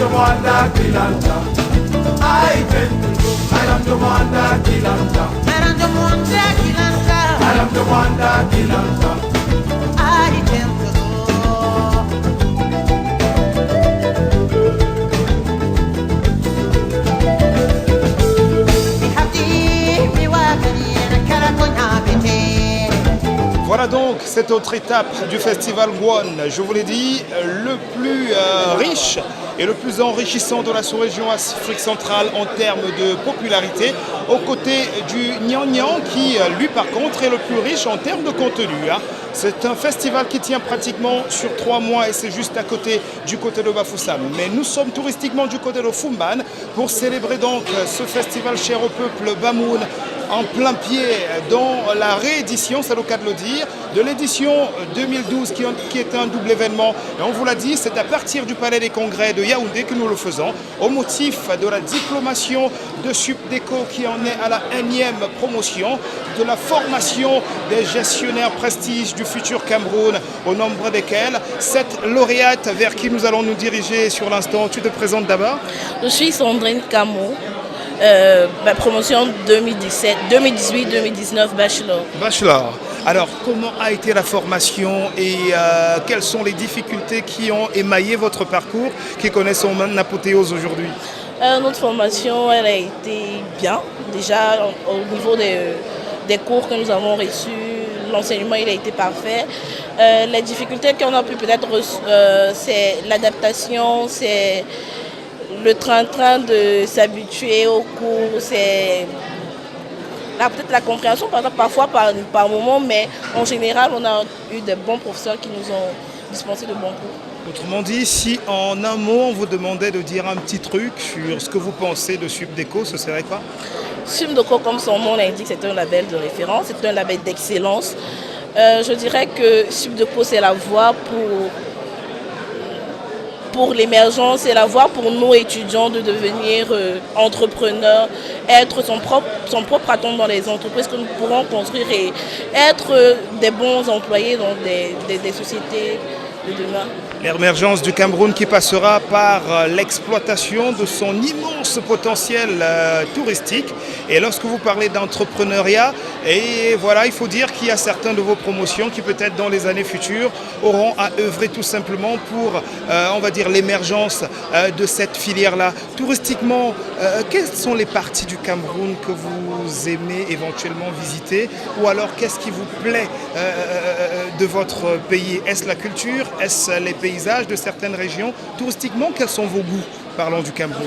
Mwanda Kilanta. Madame de Mwanda Kilanta. Madame de Mwanda Kilanta. Madame de Mwanda Kilanta. I tend to go. Voilà donc cette autre étape du festival Ngouan, je vous l'ai dit, le plus riche et le plus enrichissant de la sous-région Afrique centrale en termes de popularité, aux côtés du Nian Nian qui, lui par contre, est le plus riche en termes de contenu. C'est un festival qui tient pratiquement sur 3 mois et c'est juste à côté du côté de Bafoussam. Mais nous sommes touristiquement du côté de Fumban pour célébrer donc ce festival cher au peuple Bamoun en plein pied dans la réédition, c'est le cas de le dire, de l'édition 2012 qui est un double événement. Et on vous l'a dit, c'est à partir du Palais des Congrès de Yaoundé que nous le faisons, au motif de la diplomation de Subdeco qui en est à la 1e promotion, de la formation des gestionnaires prestige du futur Cameroun, au nombre desquels 7 lauréates vers qui nous allons nous diriger sur l'instant. Tu te présentes d'abord? Je suis Sandrine Camo. Ma promotion 2018-2019 Bachelor. Bachelor. Alors, comment a été la formation et quelles sont les difficultés qui ont émaillé votre parcours, qui connaissent son apothéose aujourd'hui? Notre formation, elle a été bien. Déjà, au niveau des cours que nous avons reçus, l'enseignement, il a été parfait. Les difficultés qu'on a pu peut-être, c'est l'adaptation, c'est le train-train de s'habituer aux cours, c'est peut-être la compréhension parfois par moment, mais en général, on a eu de bons professeurs qui nous ont dispensé de bons cours. Autrement dit, si en un mot, on vous demandait de dire un petit truc sur ce que vous pensez de Subdeco, ce serait quoi? Subdeco, comme son nom l'indique, c'est un label de référence, c'est un label d'excellence. Je dirais que Subdeco, c'est la voie pour l'émergence, c'est la voie pour nos étudiants de devenir entrepreneurs, être son propre patron dans les entreprises que nous pourrons construire et être des bons employés dans des sociétés de demain. L'émergence du Cameroun qui passera par l'exploitation de son immense potentiel touristique. Et lorsque vous parlez d'entrepreneuriat, et voilà, il faut dire qu'il y a certaines de vos promotions qui peut-être dans les années futures auront à œuvrer tout simplement pour, on va dire, l'émergence de cette filière-là. Touristiquement, quelles sont les parties du Cameroun que vous aimez éventuellement visiter? Ou alors, qu'est-ce qui vous plaît de votre pays? Est-ce la culture? Est-ce les paysages de certaines régions? Touristiquement, quels sont vos goûts? Parlons du Cameroun.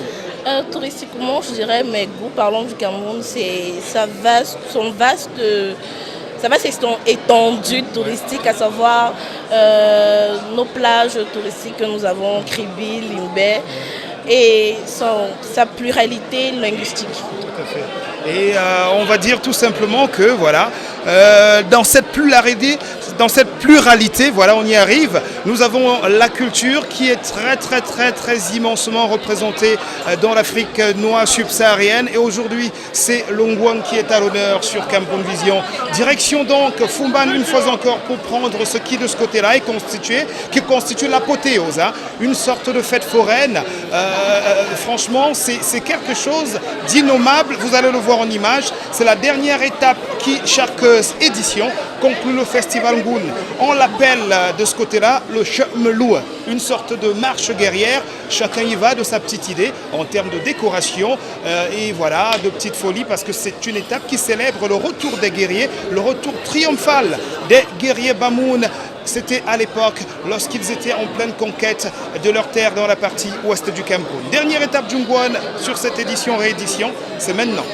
Touristiquement, je dirais mes goûts, parlons du Cameroun, c'est sa vaste étendue touristique, à savoir nos plages touristiques que nous avons, Kribi, Limbé, et sa pluralité linguistique. Tout à fait. Et on va dire tout simplement que voilà, dans cette pluralité, voilà, on y arrive. Nous avons la culture qui est très immensement représentée dans l'Afrique noire subsaharienne. Et aujourd'hui, c'est le Ngouan qui est à l'honneur sur Cameroun Vision. Direction donc Fumban une fois encore pour prendre ce qui de ce côté-là est qui constitue l'apothéose, hein, une sorte de fête foraine. Franchement, c'est quelque chose d'innommable. Vous allez le voir en image. C'est la dernière étape qui, chaque édition, conclut le festival Ngoun. On l'appelle de ce côté-là le Chemelou, une sorte de marche guerrière. Chacun y va de sa petite idée en termes de décoration et voilà, de petites folies parce que c'est une étape qui célèbre le retour des guerriers, le retour triomphal des guerriers Bamoun. C'était à l'époque lorsqu'ils étaient en pleine conquête de leur terre dans la partie ouest du Cameroun. Dernière étape du Ngouan sur cette réédition, c'est maintenant.